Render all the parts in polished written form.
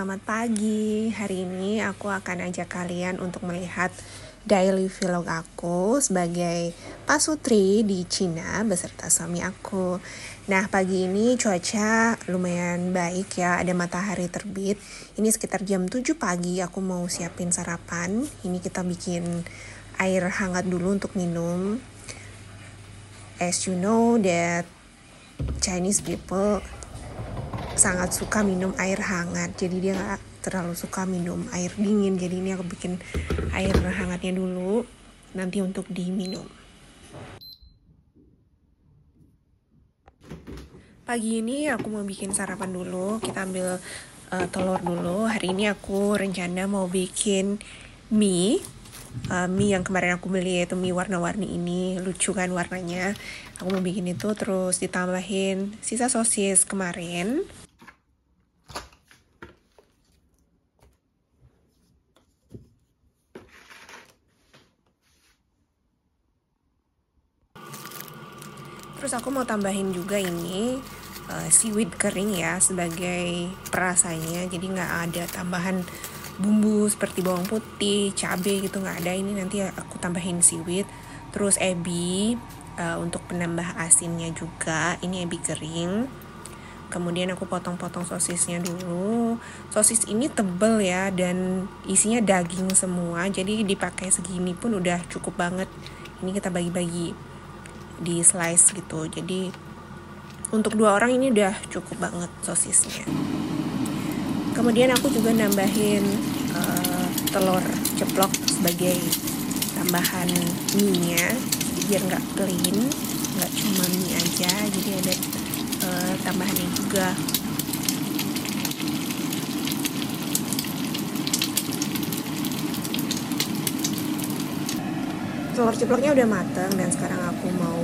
selamat pagi. Hari ini aku akan ajak kalian untuk melihat daily vlog aku sebagai pasutri di Cina beserta suami aku. Nah, pagi ini cuaca lumayan baik ya, ada matahari terbit. Ini sekitar jam 7 pagi, aku mau siapin sarapan. Ini kita bikin air hangat dulu untuk minum. As you know that Chinese people sangat suka minum air hangat, jadi dia gak terlalu suka minum air dingin. Jadi ini aku bikin air hangatnya dulu nanti untuk diminum. Pagi ini aku mau bikin sarapan dulu. Kita ambil telur dulu. Hari ini aku rencana mau bikin mie. Mie yang kemarin aku beli, yaitu mie warna-warni ini, lucu kan warnanya. Aku mau bikin itu, terus ditambahin sisa sosis kemarin. Terus aku mau tambahin juga ini seaweed kering ya sebagai perasanya. Jadi nggak ada tambahan bumbu seperti bawang putih, cabai gitu, nggak ada. Ini nanti aku tambahin seaweed. Terus ebi untuk penambah asinnya juga. Ini ebi kering. Kemudian aku potong-potong sosisnya dulu. Sosis ini tebel ya dan isinya daging semua. Jadi dipakai segini pun udah cukup banget. Ini kita bagi-bagi di slice gitu. Jadi untuk 2 orang ini udah cukup banget sosisnya. Kemudian aku juga nambahin telur ceplok sebagai tambahan mie-nya, biar nggak plain, nggak cuma mie aja. Jadi ada tambahannya juga. Telur ceploknya udah mateng dan sekarang aku mau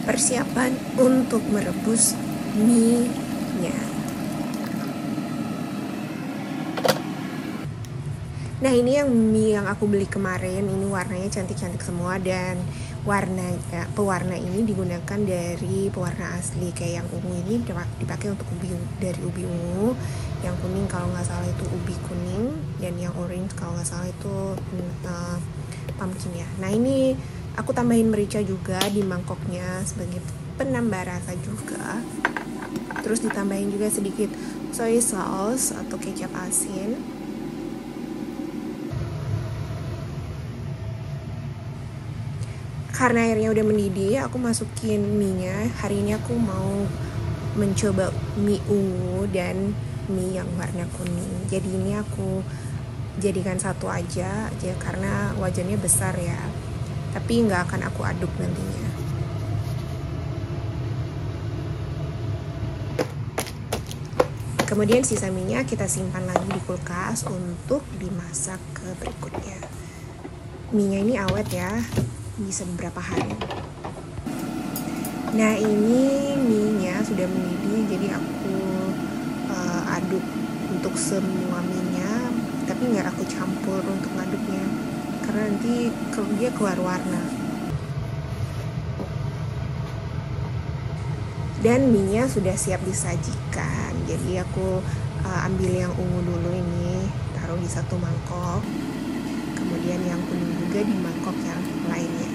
persiapan untuk merebus mie-nya. Nah, ini yang mie yang aku beli kemarin, ini warnanya cantik-cantik semua dan pewarna ini digunakan dari pewarna asli. Kayak yang ungu ini dipakai untuk dari ubi ungu, yang kuning kalau nggak salah itu ubi kuning, dan yang orange kalau nggak salah itu pumpkin ya. Nah, ini aku tambahin merica juga di mangkoknya sebagai penambah rasa juga. Terus ditambahin juga sedikit soy sauce atau kecap asin. Karena airnya udah mendidih, aku masukin mie-nya. Hari ini aku mau mencoba mie ungu dan mie yang warna kuning. Jadi ini aku jadikan satu aja karena wajannya besar ya, tapi nggak akan aku aduk nantinya. Kemudian sisa mie-nya kita simpan lagi di kulkas untuk dimasak ke berikutnya. Mie-nya ini awet ya, bisa beberapa hari. Nah, ini mie-nya sudah mendidih, jadi aku aduk untuk semua mie-nya, tapi nggak aku campur untuk ngaduknya karena nanti dia keluar warna. Dan mie-nya sudah siap disajikan, jadi aku ambil yang ungu dulu, ini taruh di satu mangkok, kemudian yang kuning juga di mangkok yang lainnya.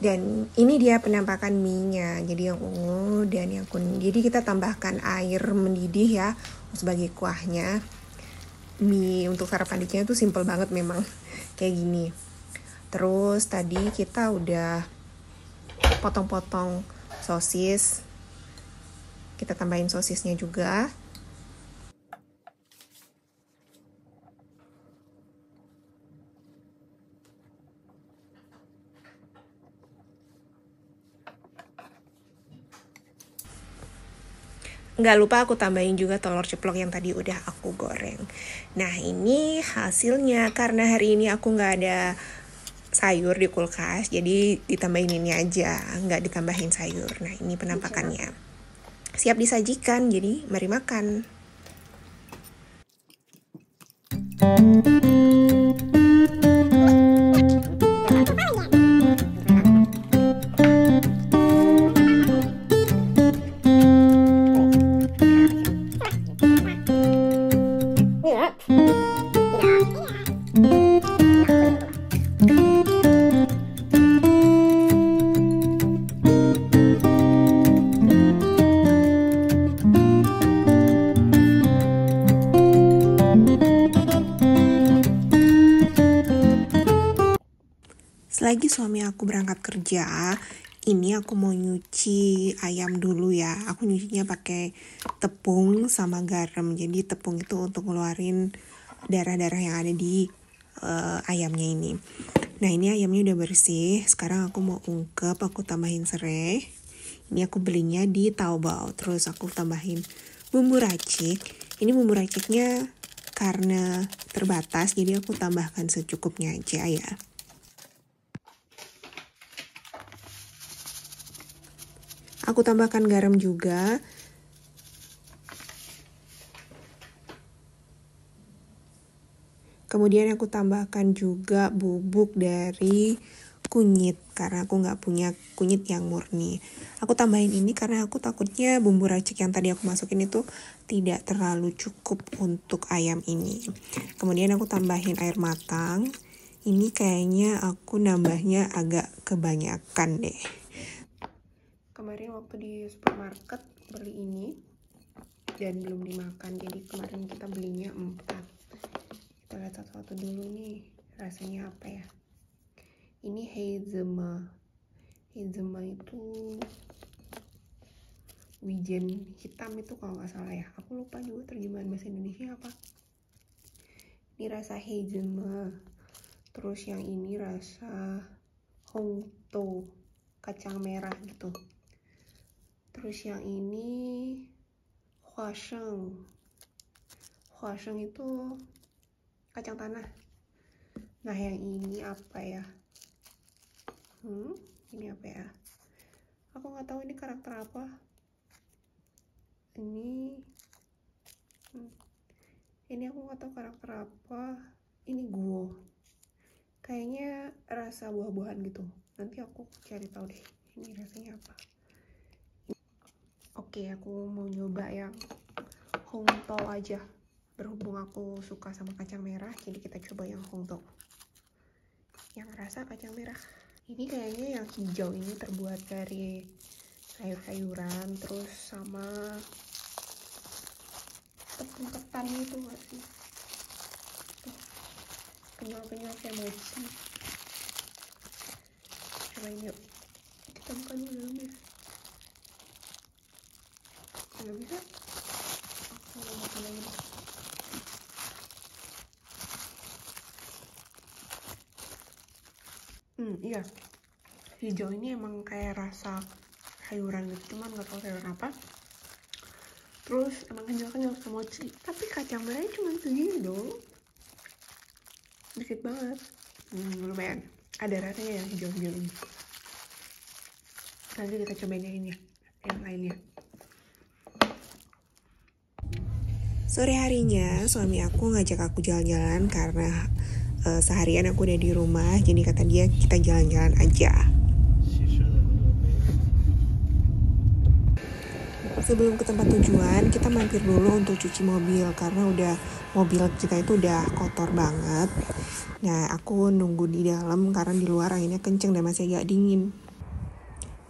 Dan ini dia penampakan mie-nya, jadi yang ungu dan yang kuning. Jadi kita tambahkan air mendidih ya sebagai kuahnya. Mie untuk sarapan di Cina itu simple banget memang, kayak gini. Terus tadi kita udah potong-potong sosis. Kita tambahin sosisnya juga. Nggak lupa aku tambahin juga telur ceplok yang tadi udah aku goreng. Nah, ini hasilnya. Karena hari ini aku nggak ada sayur di kulkas, jadi ditambahin ini aja, nggak ditambahin sayur. Nah, ini penampakannya. Siap disajikan, jadi mari makan. pagi suami aku berangkat kerja, ini aku mau nyuci ayam dulu ya. Aku nyucinya pakai tepung sama garam. Jadi tepung itu untuk ngeluarin darah-darah yang ada di ayamnya ini. Nah ini ayamnya udah bersih. Sekarang aku mau ungkep, aku tambahin serai. Ini aku belinya di Taobao. Terus aku tambahin bumbu racik. Ini bumbu raciknya karena terbatas, jadi aku tambahkan secukupnya aja ya. Aku tambahkan garam juga. Kemudian aku tambahkan juga bubuk dari kunyit, karena aku nggak punya kunyit yang murni. Aku tambahin ini karena aku takutnya bumbu racik yang tadi aku masukin itu tidak terlalu cukup untuk ayam ini. Kemudian aku tambahin air matang. Ini kayaknya aku nambahnya agak kebanyakan deh. Kemarin waktu di supermarket beli ini dan belum dimakan, jadi kemarin kita belinya 4. Kita lihat satu-satu dulu nih rasanya apa ya. Ini Heizeme. Heizeme itu wijen hitam itu kalau nggak salah ya. Aku lupa juga terjemahan bahasa Indonesia apa. Ini rasa Heizeme. Terus yang ini rasa Hongto, kacang merah gitu. Terus yang ini Huasheng. Huasheng itu kacang tanah. Nah yang ini apa ya? Ini apa ya? Aku nggak tahu ini karakter apa. Ini aku nggak tahu karakter apa. Ini guo. Kayaknya rasa buah-buahan gitu. Nanti aku cari tahu deh. Ini rasanya apa. Oke, aku mau nyoba yang Hongto aja. Berhubung aku suka sama kacang merah, jadi kita coba yang Hongto. Yang rasa kacang merah. Ini kayaknya yang hijau ini terbuat dari sayur-sayuran, terus sama tepung ketan itu nggak sih? Kenyal-kenyal kayak mochi. Cobain yuk. Kita buka dulu dalamnya. Nggak bisa? Aku mau makan lagi. Iya, hijau ini emang kayak rasa sayuran gitu, cuman nggak tahu sayuran apa. Terus emang kenyal-kenyal kayak mochi, tapi kacang merahnya cuma segini dong, dikit banget. Lumayan, ada rasanya yang hijau-hijau ini. Nanti kita cobain yang ini, yang lainnya. Sore harinya suami aku ngajak aku jalan-jalan karena seharian aku udah di rumah, jadi kata dia kita jalan-jalan aja. Sebelum ke tempat tujuan, kita mampir dulu untuk cuci mobil karena mobil kita itu udah kotor banget. Nah, aku nunggu di dalam karena di luar anginnya kenceng dan masih agak dingin.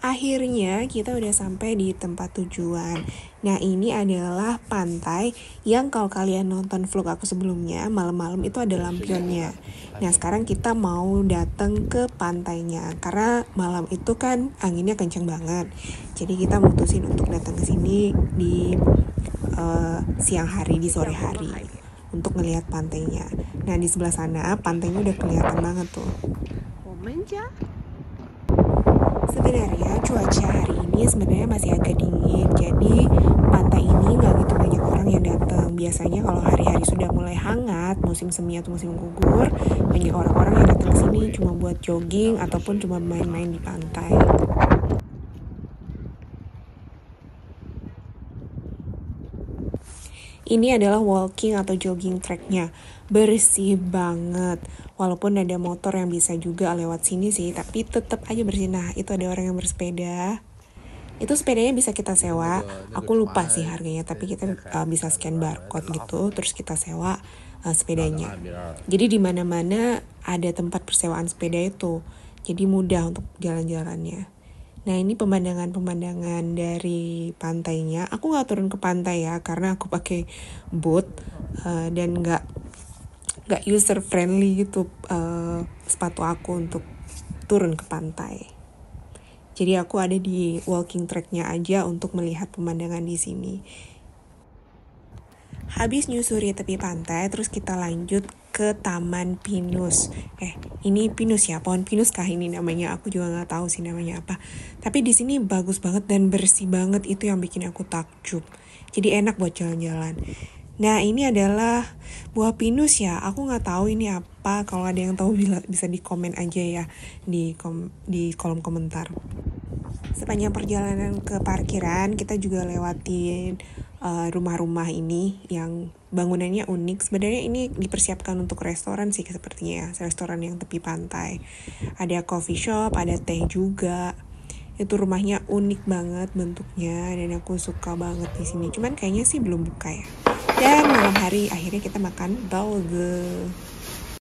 Akhirnya kita udah sampai di tempat tujuan. Nah ini adalah pantai yang kalau kalian nonton vlog aku sebelumnya, malam-malam itu ada lampionnya. Nah sekarang kita mau datang ke pantainya karena malam itu kan anginnya kencang banget. Jadi kita mutusin untuk datang ke sini di siang hari, di sore hari untuk ngelihat pantainya. Nah di sebelah sana pantainya udah kelihatan banget tuh. Sebenarnya cuaca hari ini sebenarnya masih agak dingin, jadi pantai ini nggak gitu banyak orang yang datang. Biasanya kalau hari-hari sudah mulai hangat, musim semi atau musim gugur, banyak orang-orang yang datang ke sini cuma buat jogging ataupun cuma main-main di pantai. Ini adalah walking atau jogging tracknya, bersih banget. Walaupun ada motor yang bisa juga lewat sini sih, tapi tetap aja bersih. Nah, itu ada orang yang bersepeda. Itu sepedanya bisa kita sewa. Aku lupa sih harganya, tapi kita bisa scan barcode gitu, terus kita sewa sepedanya. Jadi di mana-mana ada tempat persewaan sepeda itu. Jadi mudah untuk jalan-jalannya. Nah ini pemandangan-pemandangan dari pantainya. Aku nggak turun ke pantai ya, karena aku pakai boot dan nggak user friendly gitu sepatu aku untuk turun ke pantai. Jadi aku ada di walking track-nya aja untuk melihat pemandangan di sini. Habis nyusuri tepi pantai, terus kita lanjut ke Taman Pinus. Ini pinus ya, pohon pinus kah ini namanya? Aku juga nggak tahu sih namanya apa. Tapi di sini bagus banget dan bersih banget, itu yang bikin aku takjub. Jadi enak buat jalan-jalan. Nah, ini adalah buah pinus ya. Aku nggak tahu ini apa. Kalau ada yang tahu bisa di komen aja ya di kolom komentar. Sepanjang perjalanan ke parkiran, kita juga lewatin rumah-rumah ini yang bangunannya unik. Sebenarnya ini dipersiapkan untuk restoran sih sepertinya ya, restoran yang tepi pantai. Ada coffee shop, ada teh juga. Itu rumahnya unik banget bentuknya dan aku suka banget di sini. Cuman kayaknya sih belum buka ya. Dan malam hari akhirnya kita makan burger.